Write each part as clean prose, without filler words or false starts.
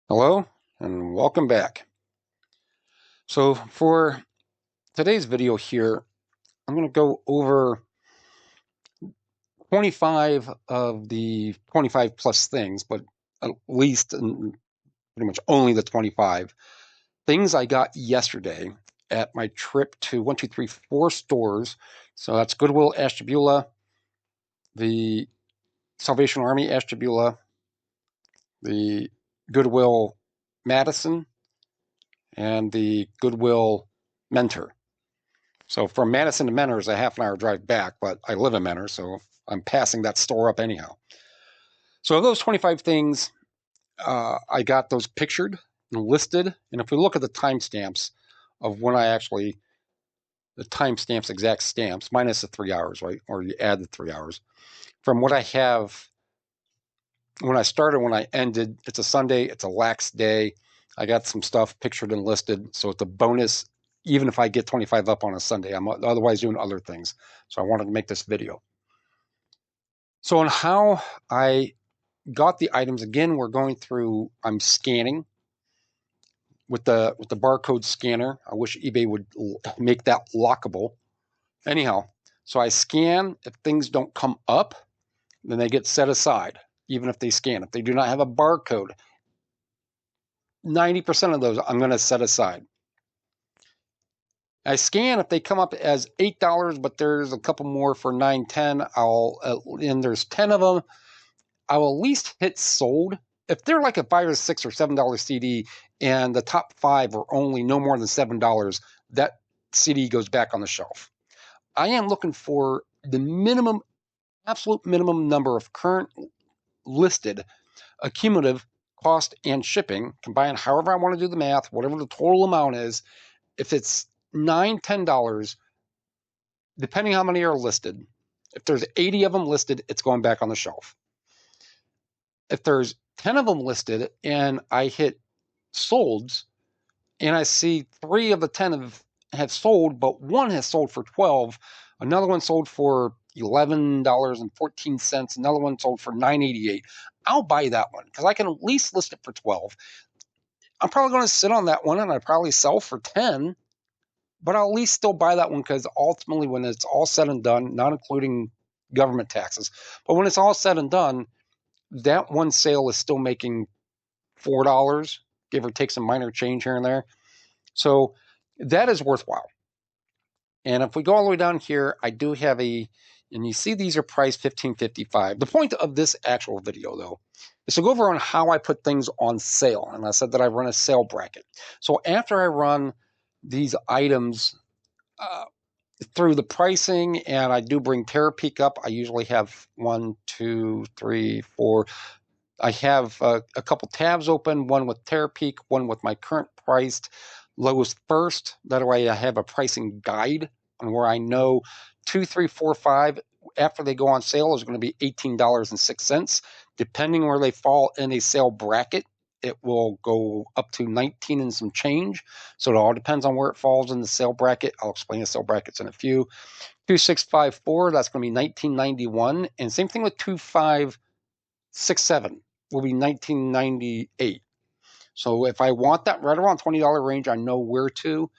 Hello and welcome back. So for today's video here, I'm going to go over 25 of the 25 plus things, but at least and pretty much only the 25 things I got yesterday at my trip to 4 stores. So that's Goodwill Ashtabula, the Salvation Army Ashtabula, the Goodwill Madison, and the Goodwill Mentor. So from Madison to Mentor is a half an hour drive back, but I live in Mentor, so I'm passing that store up anyhow. So of those 25 things, I got those pictured and listed. And if we look at the timestamps of when the timestamps, exact stamps, minus the 3 hours, right? Or you add the 3 hours. From what I have, when I started, when I ended, it's a Sunday, it's a lax day. I got some stuff pictured and listed, so it's a bonus even if I get 25 up on a Sunday. I'm otherwise doing other things. So I wanted to make this video. So on how I got the items, again, we're going through, I'm scanning with the barcode scanner. I wish eBay would make that lockable. Anyhow, so I scan. If things don't come up, then they get set aside, even if they scan. If they do not have a barcode, 90% of those I'm going to set aside. I scan if they come up as $8, but there's a couple more for $9, $10. And there's 10 of them. I will at least hit sold. If they're like a $5 or $6 or $7 CD and the top 5 are only no more than $7, that CD goes back on the shelf. I am looking for the minimum, absolute minimum number of current listed accumulative cost and shipping, combined however I want to do the math, whatever the total amount is. If it's $9, $10, depending how many are listed, if there's 80 of them listed, it's going back on the shelf. If there's 10 of them listed and I hit solds and I see 3 of the 10 have sold, but one has sold for 12, another one sold for $11.14, another one sold for $9.88, I'll buy that one because I can at least list it for 12. I'm probably going to sit on that one and I probably sell for 10, but I'll at least still buy that one because ultimately when it's all said and done, not including government taxes, but when it's all said and done, that one sale is still making $4, give or take some minor change here and there. So that is worthwhile. And if we go all the way down here, I do have and you see these are priced $15.55. The point of this actual video, though, is to go over on how I put things on sale. And I said that I run a sale bracket. So after I run these items through the pricing, and I do bring Terapeak up, I usually have 1, 2, 3, 4. I have a couple tabs open, one with Terapeak, one with my current priced lowest first. That way I have a pricing guide on where I know 2, 3, 4, 5 after they go on sale is going to be $18.06. Depending where they fall in a sale bracket, it will go up to 19 and some change. So it all depends on where it falls in the sale bracket. I'll explain the sale brackets in a few. 2654, that's going to be $19.91. And same thing with 2567 will be $19.98. So if I want that right around $20 range, I know where to.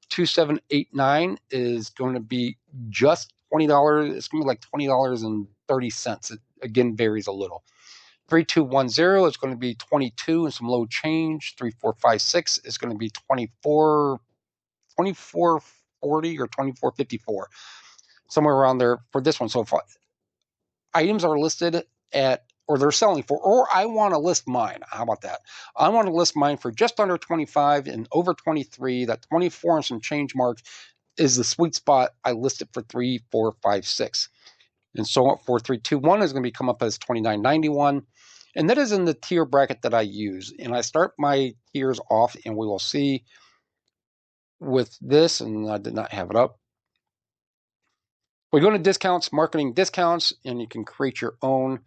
2789 is going to be just $20. It's going to be like $20.30. It again varies a little. 3210 is going to be 22 and some low change. 3456 is going to be 2440 or 2454, somewhere around there for this one. So if items are listed at, or they're selling for, or I want to list mine. How about that? I want to list mine for just under 25 and over 23. That 24 and some change mark is the sweet spot. I list it for 3, 4, 5, 6. And so 4, 3, 2, 1 is going to be come up as $29.91. And that is in the tier bracket that I use. And I start my tiers off, and we will see with this, and I did not have it up. We go to discounts, marketing discounts, and you can create your own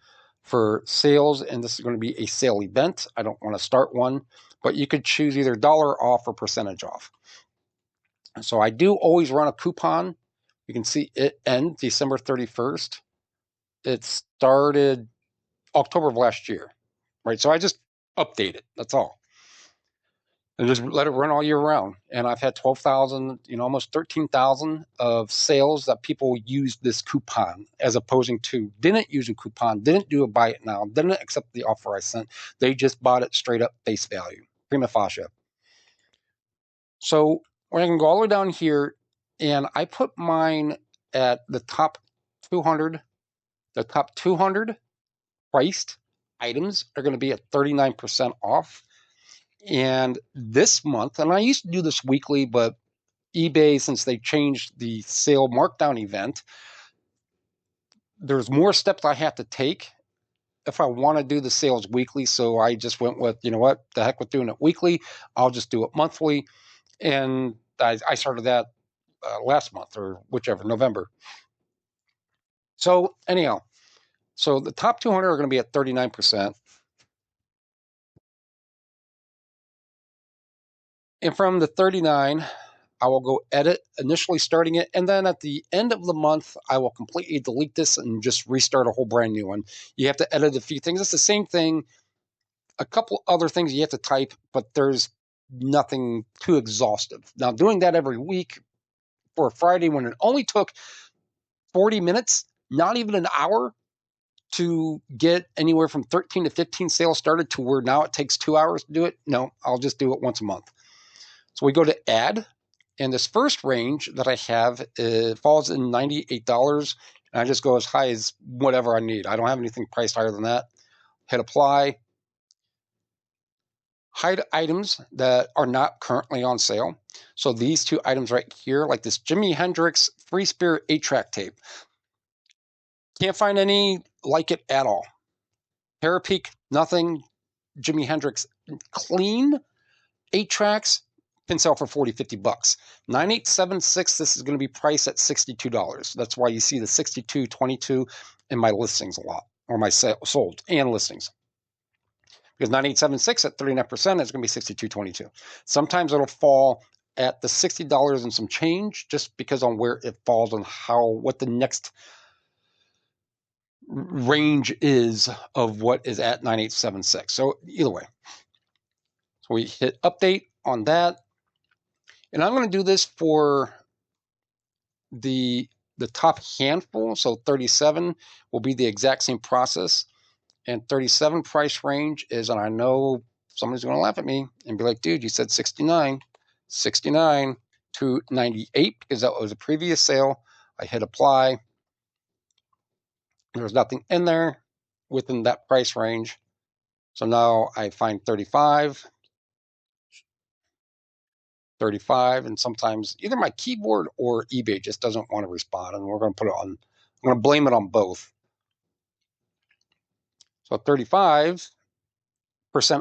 for sales, and this is going to be a sale event. I don't want to start one, but you could choose either dollar off or percentage off. So I do always run a coupon. You can see it end December 31st. It started October of last year, right? So I just update it. That's all. and just let it run all year round. And I've had 12,000, almost 13,000 of sales that people used this coupon, as opposing to didn't use a coupon, didn't do a buy it now, didn't accept the offer I sent. They just bought it straight up face value, prima facie. So we're going to go all the way down here, and I put mine at the top 200. The top 200 priced items are going to be at 39% off. And this month, and I used to do this weekly, but eBay, since they changed the sale markdown event, there's more steps I have to take if I want to do the sales weekly. So I just went with, the heck with doing it weekly. I'll just do it monthly. And I started that last month or whichever, November. So anyhow, so the top 200 are going to be at 39%. And from the 39, I will go edit, initially starting it, and then at the end of the month, I will completely delete this and just restart a whole brand new one. You have to edit a few things. It's the same thing. A couple other things you have to type, but there's nothing too exhaustive. Now, doing that every week for a Friday when it only took 40 minutes, not even an hour, to get anywhere from 13 to 15 sales started to where now it takes 2 hours to do it. No, I'll just do it once a month. So we go to add, and this first range that I have falls in $98, and I just go as high as whatever I need. I don't have anything priced higher than that. Hit apply. Hide items that are not currently on sale. So these two items right here, like this Jimi Hendrix Free Spirit 8-track tape. Can't find any like it at all. Parapeak, nothing. Jimi Hendrix clean 8 tracks can sell for 40, 50 bucks. 9876, this is going to be priced at $62. That's why you see the 62.22 in my listings a lot, or my sold and listings. Because 9876 at 39% is going to be $62.22. Sometimes it'll fall at the $60 and some change, just because on where it falls on what the next range is of what is at 9876. So either way. So we hit update on that. And I'm going to do this for the top handful. So 37 will be the exact same process. And 37 price range is, and I know somebody's going to laugh at me and be like, dude, you said 69 to 98 because that was a previous sale. I hit apply. There was nothing in there within that price range. So now I find 35, and sometimes either my keyboard or eBay just doesn't want to respond, and we're going to put it on, I'm going to blame it on both. So 35%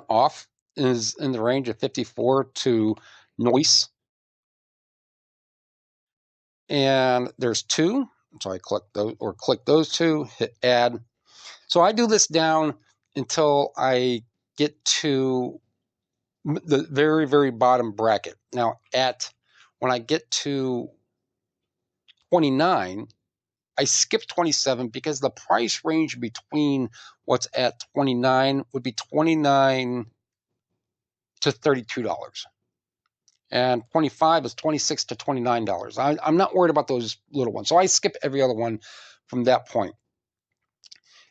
off is in the range of 54 to noise. And there's two. So I click those two, hit add. So I do this down until I get to the very, very bottom bracket. Now when I get to 29, I skip 27 because the price range between what's at 29 would be $29 to $32. And 25 is $26 to $29. I'm not worried about those little ones. So I skip every other one from that point.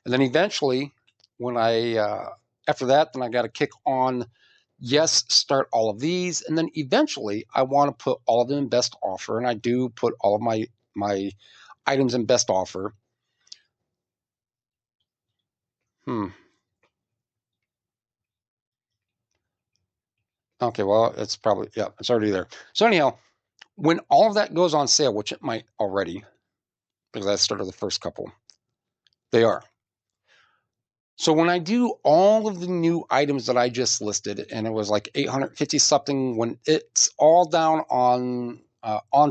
And then eventually, when after that, then I got to kick on, yes, start all of these. And then eventually, I want to put all of them in best offer. And I do put all of my items in best offer. Okay, well, it's probably, yeah, it's already there. So anyhow, when all of that goes on sale, which it might already, because I started the first couple, they are. So when I do all of the new items that I just listed, and it was like 850 something, when it's all down on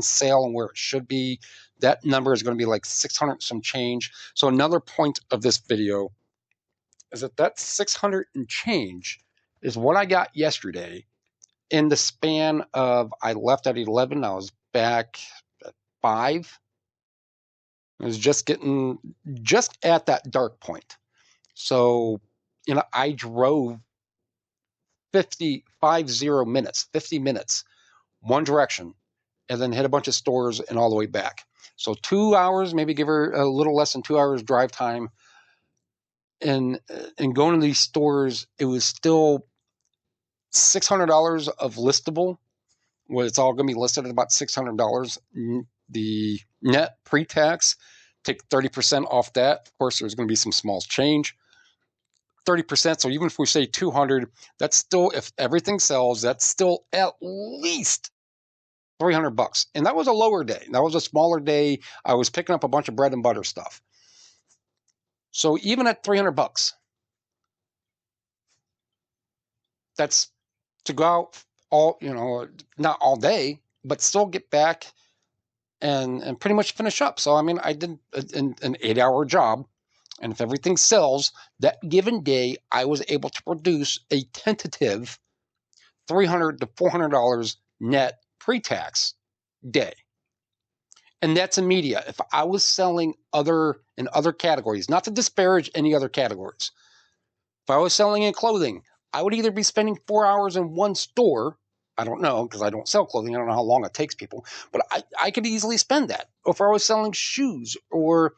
sale and where it should be, that number is going to be like 600 some change. So another point of this video is that 600 and change is what I got yesterday. In the span of, I left at 11, I was back at 5. It was just at that dark point. So, I drove 50 minutes, 50 minutes, one direction, and then hit a bunch of stores and all the way back. So 2 hours, maybe give her a little less than 2 hours drive time. And going to these stores, it was still $600 of listable. Well, it's all going to be listed at about $600. The net pre-tax, take 30% off that. Of course, there's going to be some small change. 30%. So even if we say 200, that's still, if everything sells, that's still at least $300. And that was a lower day. That was a smaller day. I was picking up a bunch of bread and butter stuff. So even at $300, that's to go out all, not all day, but still get back and pretty much finish up. So, I mean, I did an 8-hour job. And if everything sells, that given day, I was able to produce a tentative $300 to $400 net pre-tax day. And that's in media. If I was selling in other categories, not to disparage any other categories, if I was selling in clothing, I would either be spending 4 hours in one store. I don't know, because I don't sell clothing. I don't know how long it takes people, but I could easily spend that. Or if I was selling shoes or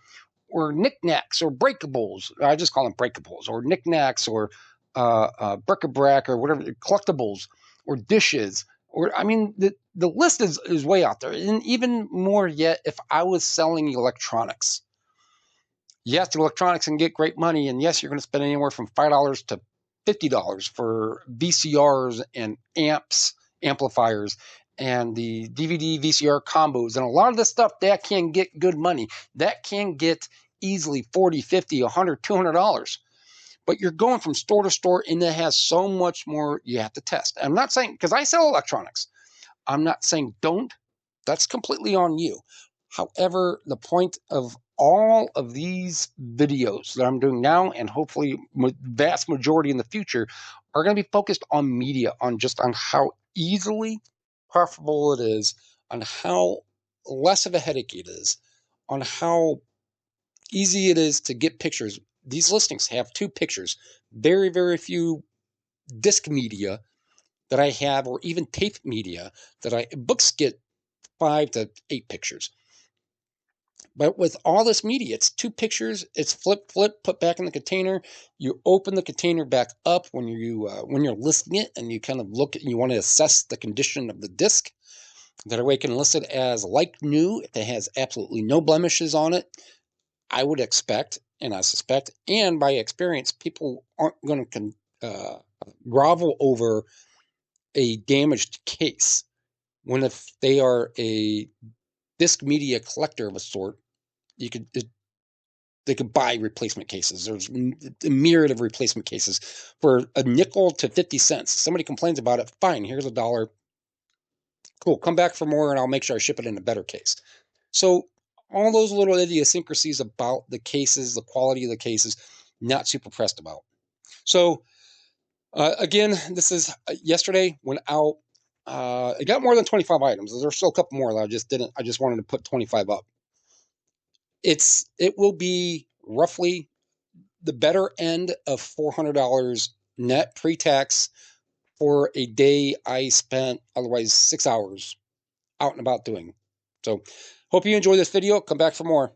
knickknacks or breakables, I just call them breakables, or knickknacks or bric-a-brac or whatever, collectibles or dishes. Or, I mean, the list is way out there. And even more yet, if I was selling electronics. Yes, electronics can get great money. And yes, you're going to spend anywhere from $5 to $50 for VCRs and amps, amplifiers, and the DVD VCR combos. And a lot of the stuff that can get good money. That can get easily $40, $50, $100, $200. But you're going from store to store, and it has so much more you have to test. I'm not saying, because I sell electronics, I'm not saying don't. That's completely on you. However, the point of all of these videos that I'm doing now, and hopefully vast majority in the future, are going to be focused on media, on how easily profitable it is, on how less of a headache it is, on how easy it is to get pictures. These listings have 2 pictures. Very, very few disc media that I have, or even tape media books get 5 to 8 pictures. But with all this media, it's 2 pictures. It's flip, put back in the container. You open the container back up when you're listing it, and you kind of look and you want to assess the condition of the disc. That way, you can list it as like new if it has absolutely no blemishes on it. I would expect, and I suspect, and by experience, people aren't going to grovel over a damaged case when, if they are a disc media collector of a sort, they could buy replacement cases. There's a myriad of replacement cases for a nickel to 50 cents. Somebody complains about it, fine, here's $1. Cool, come back for more and I'll make sure I ship it in a better case. So all those little idiosyncrasies about the cases, the quality of the cases, not super pressed about. So again, this is yesterday went out. It got more than 25 items. There's still a couple more that I just wanted to put 25 up. It will be roughly the better end of $400 net pre-tax for a day I spent otherwise 6 hours out and about doing. So hope you enjoy this video. Come back for more.